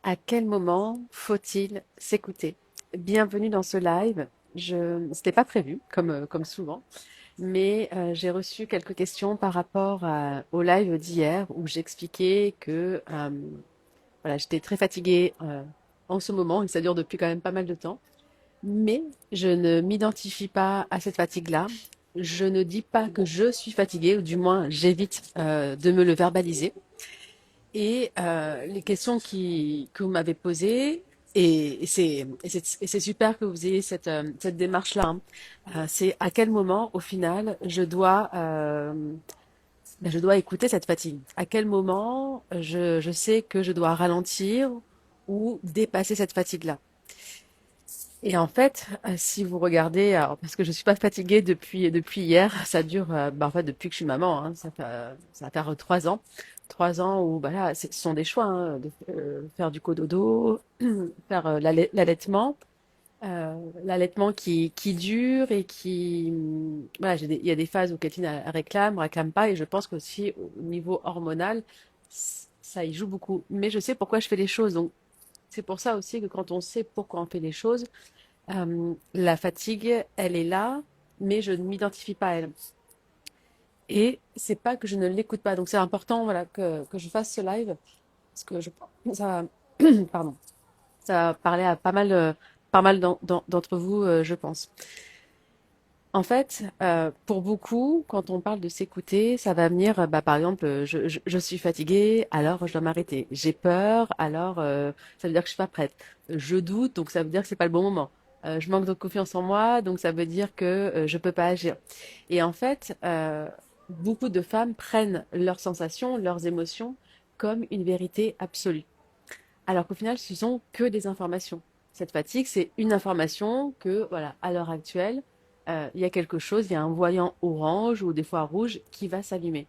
À quel moment faut-il s'écouter? Bienvenue dans ce live. C'était pas prévu, comme souvent, mais j'ai reçu quelques questions par rapport au live d'hier où j'expliquais que voilà, j'étais très fatiguée en ce moment et ça dure depuis quand même pas mal de temps. Mais je ne m'identifie pas à cette fatigue-là. Je ne dis pas que je suis fatiguée, ou du moins j'évite de me le verbaliser. Et les questions que vous m'avez posées, et c'est super que vous ayez cette démarche-là, hein. C'est à quel moment, au final, je dois écouter cette fatigue. À quel moment je sais que je dois ralentir ou dépasser cette fatigue-là. Et en fait, si vous regardez, alors, parce que je suis pas fatiguée depuis hier, ça dure, en fait, depuis que je suis maman, hein, ça va faire 3 ans. 3 ans où, bah là, ce sont des choix, hein, de faire du cododo, faire l'allaitement qui dure et voilà, il y a des phases où Kathleen elle réclame pas, et je pense qu'aussi au niveau hormonal, ça y joue beaucoup. Mais je sais pourquoi je fais les choses, donc c'est pour ça aussi que quand on sait pourquoi on fait les choses, la fatigue, elle est là, mais je ne m'identifie pas à elle. Et c'est pas que je ne l'écoute pas. Donc c'est important, voilà, que je fasse ce live parce que ça, pardon, ça va parler à pas mal d'entre vous, je pense. En fait, pour beaucoup, quand on parle de s'écouter, ça va venir, par exemple, je suis fatiguée, alors je dois m'arrêter. J'ai peur, alors ça veut dire que je suis pas prête. Je doute, donc ça veut dire que c'est pas le bon moment. Je manque de confiance en moi, donc ça veut dire que je peux pas agir. Et en fait, beaucoup de femmes prennent leurs sensations, leurs émotions comme une vérité absolue, alors qu'au final, ce sont que des informations. Cette fatigue, c'est une information que, voilà, à l'heure actuelle, il y a quelque chose, il y a un voyant orange ou des fois rouge qui va s'allumer.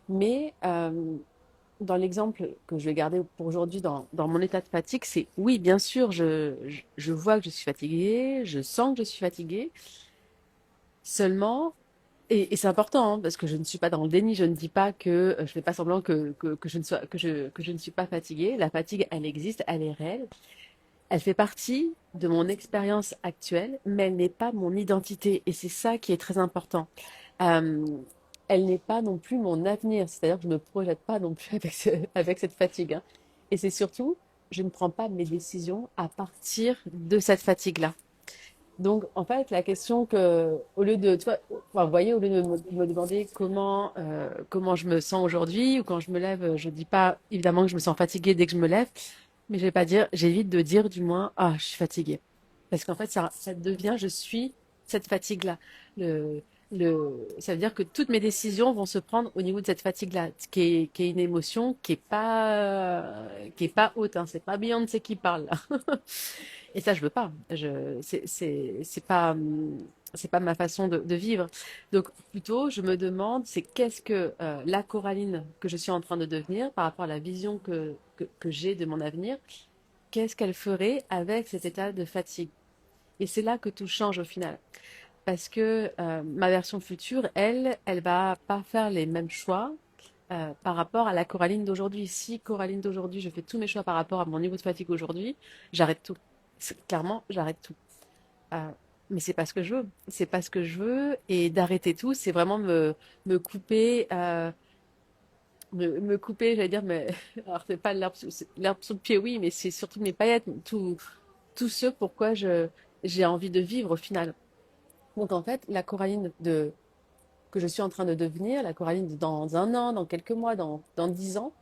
Mais dans l'exemple que je vais garder pour aujourd'hui dans mon état de fatigue, c'est oui, bien sûr, je vois que je suis fatiguée, je sens que je suis fatiguée, seulement, et c'est important, hein, parce que je ne suis pas dans le déni, je ne dis pas que je fais pas semblant que je ne suis pas fatiguée. La fatigue, elle existe, elle est réelle. Elle fait partie de mon expérience actuelle, mais elle n'est pas mon identité. Et c'est ça qui est très important. Euh, Elle n'est pas non plus mon avenir. C'est-à-dire que je ne me projette pas non plus avec cette fatigue, hein. Et c'est surtout, je ne prends pas mes décisions à partir de cette fatigue-là. Donc, en fait, la question que, au lieu de, tu vois, enfin, vous voyez, au lieu de me demander comment je me sens aujourd'hui, ou quand je me lève, je dis pas évidemment que je me sens fatiguée dès que je me lève, mais je vais pas dire, j'évite de dire du moins, ah, je suis fatiguée. Parce qu'en fait, ça devient, je suis cette fatigue-là. Ça veut dire que toutes mes décisions vont se prendre au niveau de cette fatigue-là, qui est une émotion qui est pas haute, hein. C'est pas Beyoncé qui parle, là. Et ça, je veux pas. C'est pas ma façon de vivre. Donc, plutôt, je me demande, c'est qu'est-ce que la Coraline que je suis en train de devenir par rapport à la vision que j'ai de mon avenir, qu'est-ce qu'elle ferait avec cet état de fatigue? Et c'est là que tout change au final. Parce que ma version future, elle va pas faire les mêmes choix par rapport à la Coraline d'aujourd'hui. Si Coraline d'aujourd'hui, je fais tous mes choix par rapport à mon niveau de fatigue aujourd'hui, j'arrête tout. Clairement, j'arrête tout. Euh, mais c'est pas ce que je veux. C'est pas ce que je veux. Et d'arrêter tout, c'est vraiment me couper, me couper, j'allais dire, mais alors c'est pas l'herbe sous le pied, oui, mais c'est surtout mes paillettes, tout ce pourquoi j'ai envie de vivre au final. Donc en fait, la Coraline que je suis en train de devenir, la Coraline dans un an, dans quelques mois, dans 10 ans,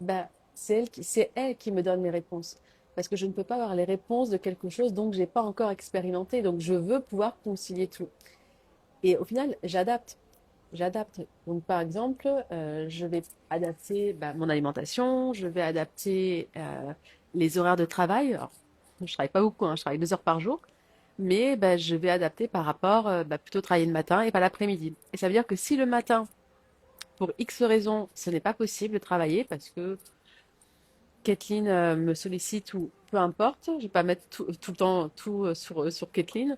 bah, c'est elle qui me donne les réponses. Parce que je ne peux pas avoir les réponses de quelque chose dont je n'ai pas encore expérimenté. Donc je veux pouvoir concilier tout. Et au final, j'adapte. J'adapte. Donc par exemple, je vais adapter mon alimentation, je vais adapter les horaires de travail. Alors, je travaille pas beaucoup, hein, je travaille 2 heures par jour, mais je vais adapter par rapport, plutôt travailler le matin et pas l'après-midi. Et ça veut dire que si le matin, pour X raisons, ce n'est pas possible de travailler parce que Kathleen me sollicite ou peu importe, je vais pas mettre tout le temps tout sur Kathleen,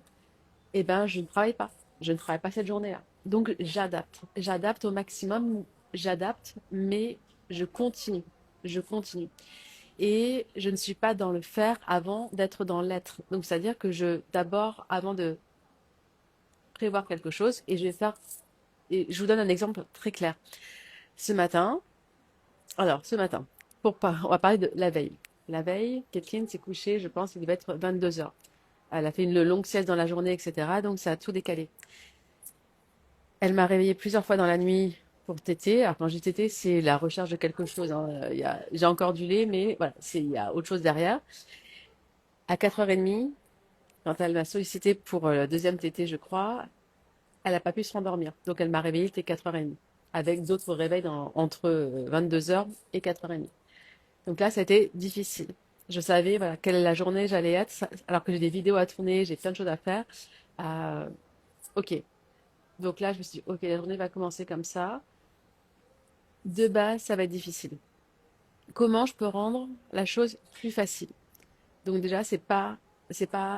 et ben je ne travaille pas. Je ne travaille pas cette journée-là. Donc j'adapte. J'adapte au maximum, j'adapte, mais je continue. Je continue. et je ne suis pas dans le faire avant d'être dans l'être. Donc, c'est-à-dire que d'abord, avant de prévoir quelque chose, et je vais faire, et je vous donne un exemple très clair. Ce matin, ce matin, on va parler de la veille. La veille, Kathleen s'est couchée, je pense, il devait être 22 heures. Elle a fait une longue sieste dans la journée, etc. Donc, ça a tout décalé. Elle m'a réveillée plusieurs fois dans la nuit pour téter. Alors, quand je dis téter, c'est la recherche de quelque chose, hein. J'ai encore du lait, mais voilà, il y a autre chose derrière. À 4h30, quand elle m'a sollicité pour le deuxième tété, je crois, elle n'a pas pu se rendormir. Donc, elle m'a réveillée, c'était 4h30, avec d'autres réveils entre 22 heures et 4h30. Donc là, ça a été difficile. Je savais voilà, quelle est la journée j'allais être, alors que j'ai des vidéos à tourner, j'ai plein de choses à faire. Euh, ok. Donc là, je me suis dit, ok, la journée va commencer comme ça. De base, ça va être difficile. Comment je peux rendre la chose plus facile? Donc déjà, c'est pas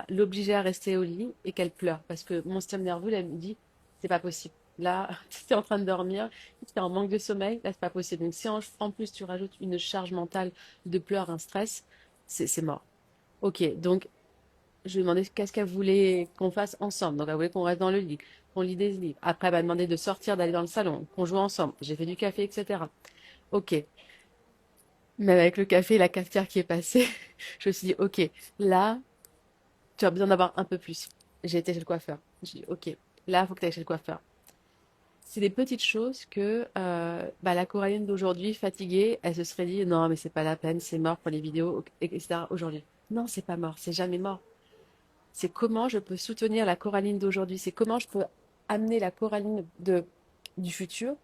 l'obliger à rester au lit et qu'elle pleure. Parce que mon système nerveux, là, me dit, c'est pas possible. Là, tu es en train de dormir, tu es en manque de sommeil, là, c'est pas possible. Donc si en plus tu rajoutes une charge mentale de pleurs, un stress, c'est mort. Ok, donc je lui ai demandé qu'est-ce qu'elle voulait qu'on fasse ensemble. Donc elle voulait qu'on reste dans le lit, qu'on lit des livres. Après, elle m'a demandé de sortir, d'aller dans le salon, qu'on joue ensemble. J'ai fait du café, etc. Ok, même avec le café et la cafetière qui est passée, je me suis dit, ok, là, tu as besoin d'avoir un peu plus. J'ai été chez le coiffeur. J'ai dit, ok, là, il faut que tu ailles chez le coiffeur. C'est des petites choses que la Coraline d'aujourd'hui, fatiguée, elle se serait dit, non, mais c'est pas la peine, c'est mort pour les vidéos, etc. Aujourd'hui. Non, c'est pas mort, c'est jamais mort. C'est comment je peux soutenir la Coraline d'aujourd'hui. C'est comment je peux amener la Coraline du futur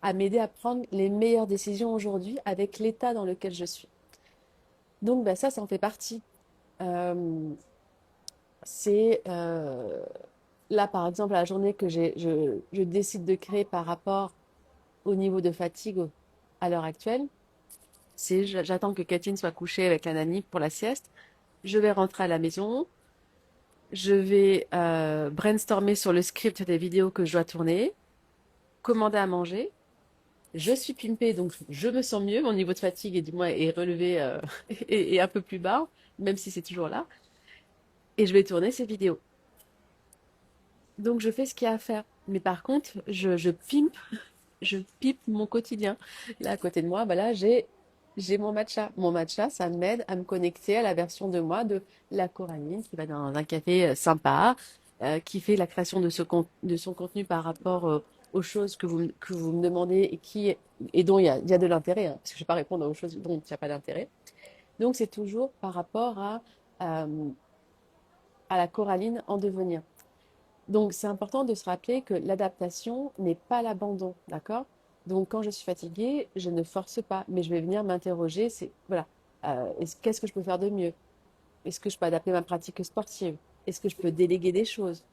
à m'aider à prendre les meilleures décisions aujourd'hui avec l'état dans lequel je suis. Donc, ça en fait partie. Euh, c'est là, par exemple, la journée que je décide de créer par rapport au niveau de fatigue à l'heure actuelle, j'attends que Catherine soit couchée avec la nanny pour la sieste. Je vais rentrer à la maison. Je vais brainstormer sur le script des vidéos que je dois tourner, commander à manger. Je suis pimpée, donc je me sens mieux. Mon niveau de fatigue est du moins est relevé et un peu plus bas, même si c'est toujours là. Et je vais tourner ces vidéos. Donc je fais ce qu'il y a à faire. Mais par contre, je pipe mon quotidien. Là, à côté de moi, là, j'ai mon matcha. Mon matcha, ça m'aide à me connecter à la version de moi de la Coraline qui va dans un café sympa, qui fait la création de son contenu par rapport aux choses que vous me demandez et dont il y a de l'intérêt, hein, parce que je ne vais pas répondre aux choses dont il n'y a pas d'intérêt. Donc, c'est toujours par rapport euh, à la Coraline en devenir. Donc, c'est important de se rappeler que l'adaptation n'est pas l'abandon, d'accord? Donc, quand je suis fatiguée, je ne force pas, mais je vais venir m'interroger, voilà, qu'est-ce que je peux faire de mieux? Est-ce que je peux adapter ma pratique sportive? Est-ce que je peux déléguer des choses?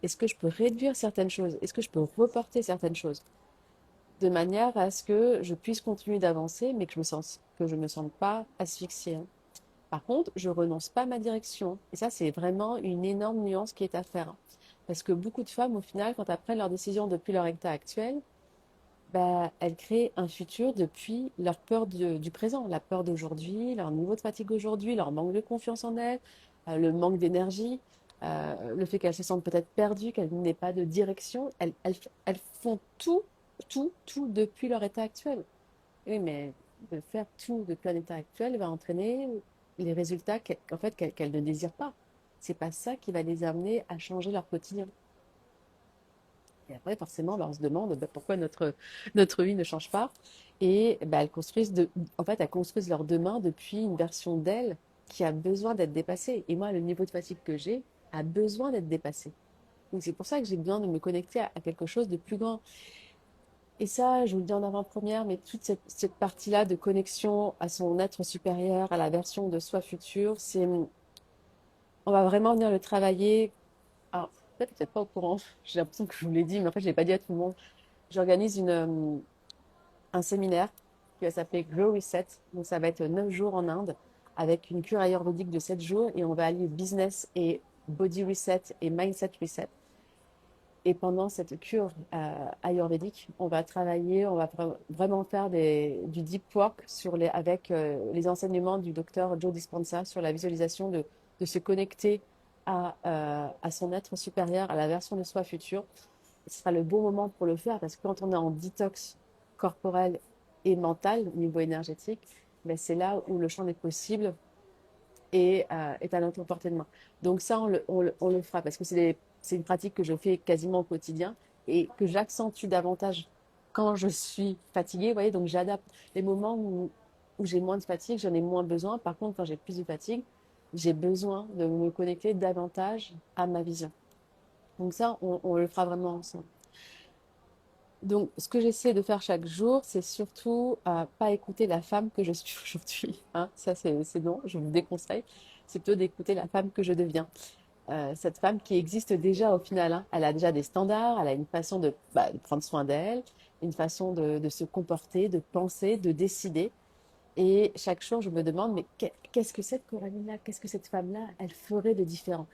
Est-ce que je peux réduire certaines choses? Est-ce que je peux reporter certaines choses? De manière à ce que je puisse continuer d'avancer, mais que je me sente pas asphyxiée, hein. Par contre, je renonce pas à ma direction. Et ça, c'est vraiment une énorme nuance qui est à faire. Parce que beaucoup de femmes, au final, quand elles prennent leurs décisions depuis leur état actuel, elles créent un futur depuis leur peur du présent, la peur d'aujourd'hui, leur niveau de fatigue aujourd'hui, leur manque de confiance en elles, le manque d'énergie, le fait qu'elles se sentent peut-être perdues, qu'elles n'aient pas de direction. Elles font tout depuis leur état actuel. Oui, mais de faire tout depuis un état actuel va entraîner les résultats qu'elles ne désirent pas. C'est pas ça qui va les amener à changer leur quotidien. Et après, forcément, on se demande pourquoi notre vie ne change pas. Et elles construisent leur demain depuis une version d'elles qui a besoin d'être dépassée. Et moi, le niveau de fatigue que j'ai a besoin d'être dépassé. Donc c'est pour ça que j'ai besoin de me connecter à quelque chose de plus grand. Et ça, je vous le dis en avant-première, mais toute cette partie-là de connexion à son être supérieur, à la version de soi future, on va vraiment venir le travailler. Alors, peut-être que vous n'êtes pas au courant, j'ai l'impression que je vous l'ai dit, mais en fait, je ne l'ai pas dit à tout le monde. J'organise un séminaire qui va s'appeler Glow Reset. Donc, ça va être 9 jours en Inde avec une cure ayurvédique de 7 jours et on va allier business et body reset et mindset reset. Et pendant cette cure ayurvédique, on va travailler, on va vraiment faire du deep work avec les enseignements du docteur Joe Dispenza sur la visualisation de se connecter à son être supérieur, à la version de soi future. Ce sera le bon moment pour le faire parce que quand on est en détox corporel et mental, au niveau énergétique, ben c'est là où le champ des possibles est à notre portée de main. Donc ça, on le fera parce que c'est une pratique que je fais quasiment au quotidien et que j'accentue davantage quand je suis fatiguée. Vous voyez, donc j'adapte les moments où j'ai moins de fatigue, j'en ai moins besoin. Par contre, quand j'ai plus de fatigue, j'ai besoin de me connecter davantage à ma vision. Donc ça, on le fera vraiment ensemble. Donc, ce que j'essaie de faire chaque jour, c'est surtout pas écouter la femme que je suis aujourd'hui. Hein. Ça, c'est non, je vous déconseille. C'est plutôt d'écouter la femme que je deviens. Cette femme qui existe déjà au final. Hein. Elle a déjà des standards, elle a une façon de prendre soin d'elle, une façon de se comporter, de penser, de décider. Et chaque jour, je me demande, mais qu'est-ce que cette Coraline-là, qu'est-ce que cette femme-là, elle ferait de différent?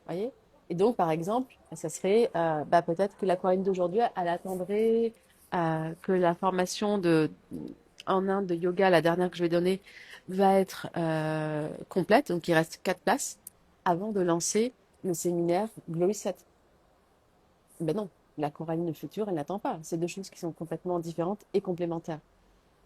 Voyez. Et donc, par exemple, ça serait peut-être que la Corinne d'aujourd'hui, elle attendrait que la formation en Inde de yoga, la dernière que je vais donner, va être complète. Donc, il reste 4 places avant de lancer le séminaire Glory 7. Ben non, la Coraline future, elle n'attend pas. C'est deux choses qui sont complètement différentes et complémentaires.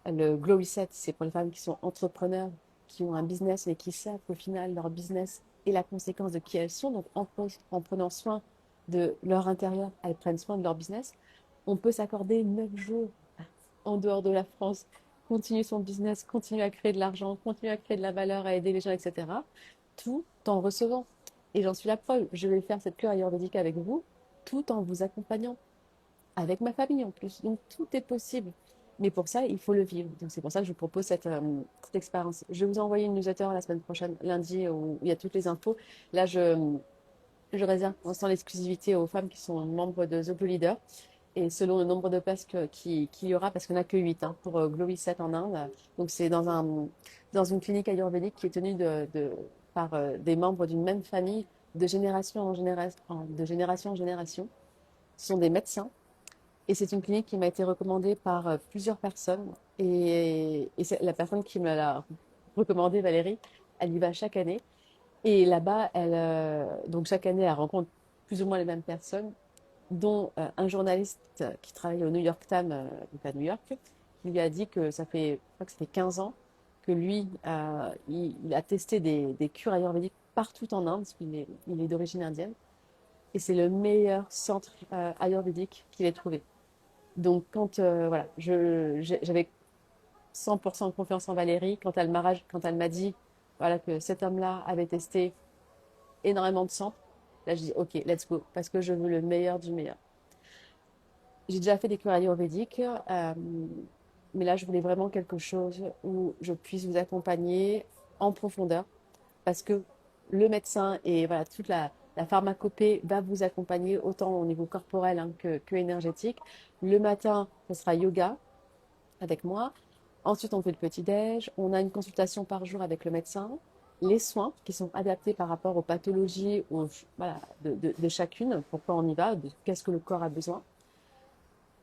Le Glory Set, c'est pour les femmes qui sont entrepreneurs, qui ont un business et qui savent qu'au final, leur business est la conséquence de qui elles sont. Donc, en prenant soin de leur intérieur, elles prennent soin de leur business. On peut s'accorder 9 jours en dehors de la France, continuer son business, continuer à créer de l'argent, continuer à créer de la valeur, à aider les gens, etc. Tout en recevant. Et j'en suis la preuve. Je vais faire cette cure ayurvédique avec vous, tout en vous accompagnant avec ma famille en plus. Donc tout est possible. Mais pour ça, il faut le vivre. Donc c'est pour ça que je vous propose cette expérience. Je vais vous envoyer une newsletter la semaine prochaine, lundi, où il y a toutes les infos. Là, je réserve pour l'instant l'exclusivité aux femmes qui sont membres de The Blue Leader. Et selon le nombre de places qu'il y aura, parce qu'on n'a que 8 hein, pour Glowy 7 en Inde. Donc c'est dans une clinique ayurvédique qui est tenue par des membres d'une même famille de génération en génération. Ce sont des médecins et c'est une clinique qui m'a été recommandée par plusieurs personnes. Et c'est la personne qui me l'a recommandée, Valérie, elle y va chaque année. Et là-bas, donc chaque année, elle rencontre plus ou moins les mêmes personnes, dont un journaliste qui travaille au New York Times, donc à New York, qui lui a dit que je crois que ça fait 15 ans, que lui, il a testé des cures ayurvédiques partout en Inde, parce il est d'origine indienne. Et c'est le meilleur centre ayurvédique qu'il ait trouvé. Donc, voilà, j'avais 100% confiance en Valérie quand elle m'a dit voilà, que cet homme-là avait testé énormément de sang. Là, je dis OK, let's go, parce que je veux le meilleur du meilleur. J'ai déjà fait des cures ayurvédiques, mais là, je voulais vraiment quelque chose où je puisse vous accompagner en profondeur, parce que le médecin et voilà, toute la pharmacopée va vous accompagner autant au niveau corporel hein, que énergétique. Le matin, ce sera yoga avec moi. Ensuite, on fait le petit-déj. On a une consultation par jour avec le médecin. Les soins qui sont adaptés par rapport aux pathologies voilà, de chacune, pourquoi on y va, de qu'est-ce que le corps a besoin.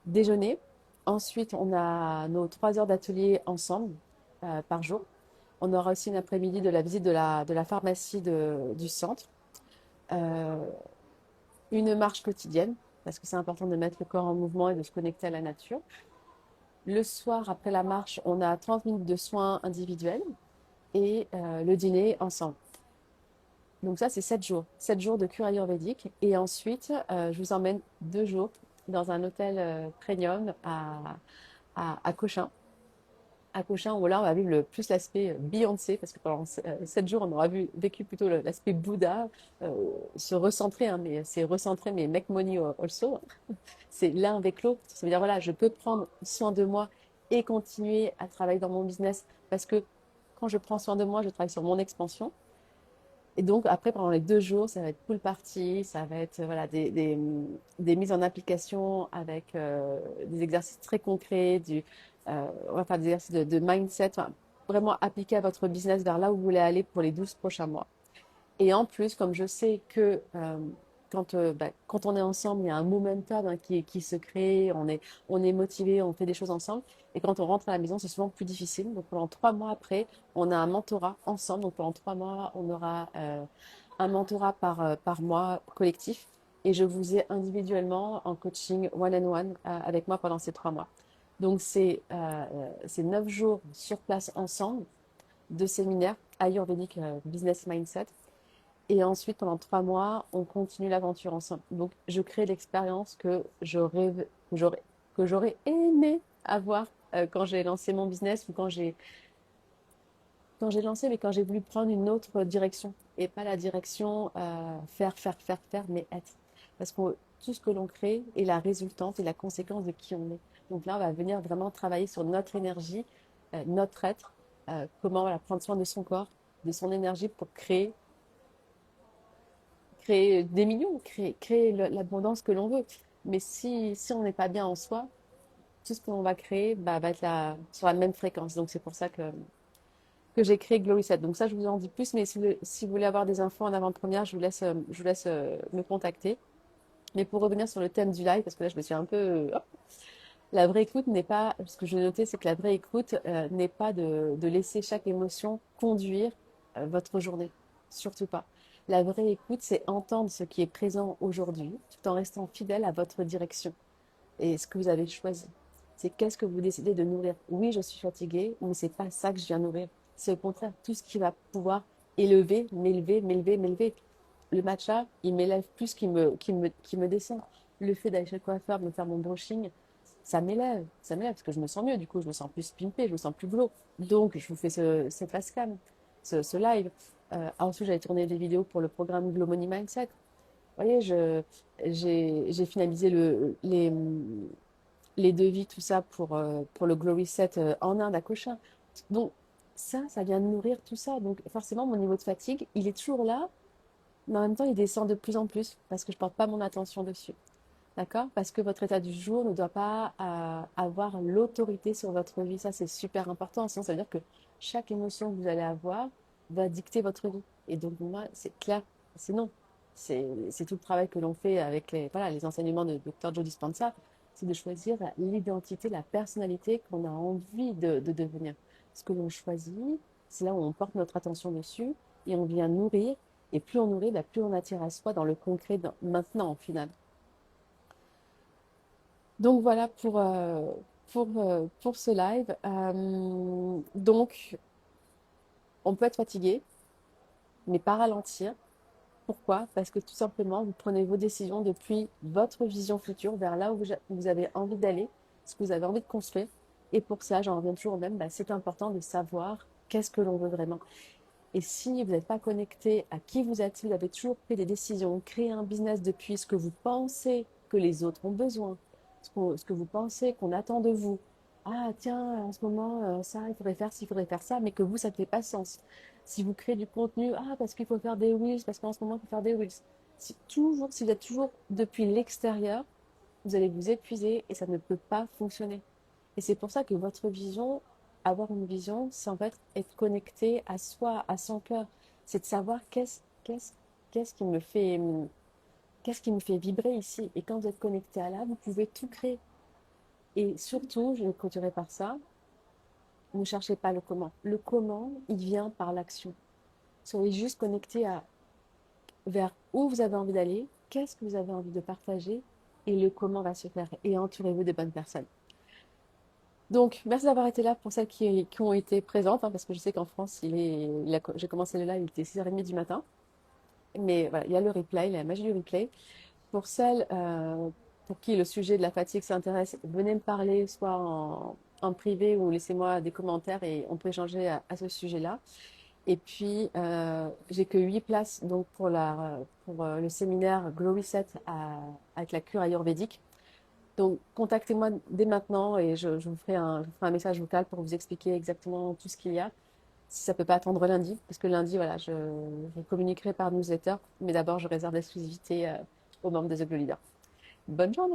Déjeuner. Ensuite, on a nos 3 heures d'atelier ensemble par jour. On aura aussi une après-midi de la visite de la pharmacie du centre. Euh, une marche quotidienne, parce que c'est important de mettre le corps en mouvement et de se connecter à la nature. Le soir, après la marche, on a 30 minutes de soins individuels et le dîner ensemble. Donc ça, c'est 7 jours. 7 jours de cure ayurvédique. Et ensuite, je vous emmène 2 jours dans un hôtel premium à Cochin. À Cochin, où là, on va vivre plus l'aspect Beyoncé, parce que pendant 7 jours, on aura vécu plutôt l'aspect Bouddha, se recentrer, hein, mais c'est recentrer, mais make money also. C'est l'un avec l'autre. Ça veut dire, voilà, je peux prendre soin de moi et continuer à travailler dans mon business, parce que quand je prends soin de moi, je travaille sur mon expansion. Et donc, après, pendant les 2 jours, ça va être pool party, ça va être voilà, des mises en application avec des exercices très concrets, on va faire des exercices de mindset, enfin, vraiment appliquer à votre business vers là où vous voulez aller pour les 12 prochains mois. Et en plus, comme je sais que quand on est ensemble, il y a un momentum hein, qui se crée, on est motivé, on fait des choses ensemble. Et quand on rentre à la maison, c'est souvent plus difficile. Donc pendant 3 mois après, on a un mentorat ensemble. Donc pendant 3 mois, on aura un mentorat par mois collectif. Et je vous ai individuellement en coaching one-on-one avec moi pendant ces 3 mois. Donc c'est 9 jours sur place ensemble de séminaires Ayurvedic Business Mindset. Et ensuite, pendant 3 mois, on continue l'aventure ensemble. Donc, je crée l'expérience que j'aurais, que j'aurais aimé avoir quand j'ai lancé mon business ou quand j'ai lancé, mais quand j'ai voulu prendre une autre direction et pas la direction faire, mais être. Parce que tout ce que l'on crée est la résultante et la conséquence de qui on est. Donc là, on va venir vraiment travailler sur notre énergie, notre être, comment voilà, prendre soin de son corps, de son énergie pour créer des millions, créer l'abondance que l'on veut. Mais si on n'est pas bien en soi, tout ce qu'on va créer va être sur la même fréquence. Donc c'est pour ça que j'ai créé Glowy 7. Donc ça, je vous en dis plus, mais si vous voulez avoir des infos en avant-première, je vous laisse me contacter. Mais pour revenir sur le thème du live, parce que là, je me suis un peu... hop, la vraie écoute n'est pas... Ce que je notais, c'est que la vraie écoute n'est pas de laisser chaque émotion conduire votre journée. Surtout pas. La vraie écoute, c'est entendre ce qui est présent aujourd'hui, tout en restant fidèle à votre direction et ce que vous avez choisi. C'est qu'est-ce que vous décidez de nourrir. Oui, je suis fatiguée, mais c'est pas ça que je viens nourrir. C'est au contraire tout ce qui va pouvoir élever, m'élever. Le matcha, il m'élève plus qu'il me descend. Le fait d'aller chez le coiffeur, me faire mon brushing, ça m'élève parce que je me sens mieux. Du coup, je me sens plus pimpée, je me sens plus glow. Donc, je vous fais cette face cam, ce live. Ensuite, j'avais tourné des vidéos pour le programme Glow Money Mindset. Vous voyez, j'ai finalisé les devis, tout ça pour le Glow Reset en Inde à Cochin. Donc, ça vient nourrir tout ça. Donc, forcément, mon niveau de fatigue, il est toujours là, mais en même temps, il descend de plus en plus parce que je porte pas mon attention dessus. D'accord? Parce que votre état du jour ne doit pas avoir l'autorité sur votre vie. Ça, c'est super important. Sinon, ça veut dire que chaque émotion que vous allez avoir va dicter votre vie. Et donc, moi, c'est clair, c'est non. C'est tout le travail que l'on fait avec voilà, les enseignements de Dr. Joe Dispenza. C'est de choisir l'identité, la personnalité qu'on a envie de devenir. Ce que l'on choisit, c'est là où on porte notre attention dessus et on vient nourrir. Et plus on nourrit, plus on attire à soi dans le concret, maintenant, au final. Donc voilà pour ce live. Donc, on peut être fatigué, mais pas ralentir. Pourquoi? Parce que tout simplement, vous prenez vos décisions depuis votre vision future vers là où vous avez envie d'aller, ce que vous avez envie de construire. Et pour ça, j'en reviens toujours au même, c'est important de savoir qu'est-ce que l'on veut vraiment. Et si vous n'êtes pas connecté à qui vous êtes, si vous avez toujours pris des décisions, créé un business depuis ce que vous pensez que les autres ont besoin, ce que vous pensez qu'on attend de vous. Ah tiens, en ce moment, ça, il faudrait faire ci, il faudrait faire ça, mais que vous, ça ne fait pas sens. Si vous créez du contenu, ah, parce qu'il faut faire des reels, parce qu'en ce moment, il faut faire des reels. Si vous êtes toujours depuis l'extérieur, vous allez vous épuiser et ça ne peut pas fonctionner. Et c'est pour ça que votre vision, avoir une vision, c'est en fait être connecté à soi, à son cœur. C'est de savoir qu'est-ce qui me fait, qu'est-ce qui me fait vibrer ici. Et quand vous êtes connecté à là, vous pouvez tout créer. Et surtout, je vais clôturer par ça, ne cherchez pas le comment. Le comment, il vient par l'action. Soyez juste connecté vers où vous avez envie d'aller, qu'est-ce que vous avez envie de partager, et le comment va se faire. Et entourez-vous de bonnes personnes. Donc, merci d'avoir été là pour celles qui ont été présentes, hein, parce que je sais qu'en France, j'ai commencé le live, il était 6h30 du matin. Mais voilà, il y a le replay, la magie du replay. Pour celles pour qui le sujet de la fatigue s'intéresse, venez me parler, soit en privé ou laissez-moi des commentaires et on peut échanger à ce sujet-là. Et puis, j'ai que 8 places donc pour le séminaire Glow Reset avec la cure ayurvédique. Donc, contactez-moi dès maintenant et je je vous ferai un message vocal pour vous expliquer exactement tout ce qu'il y a. Si ça peut pas attendre lundi, parce que lundi, voilà, je communiquerai par newsletter, mais d'abord, je réserve l'exclusivité aux membres de The Glow Leader. Bonne journée!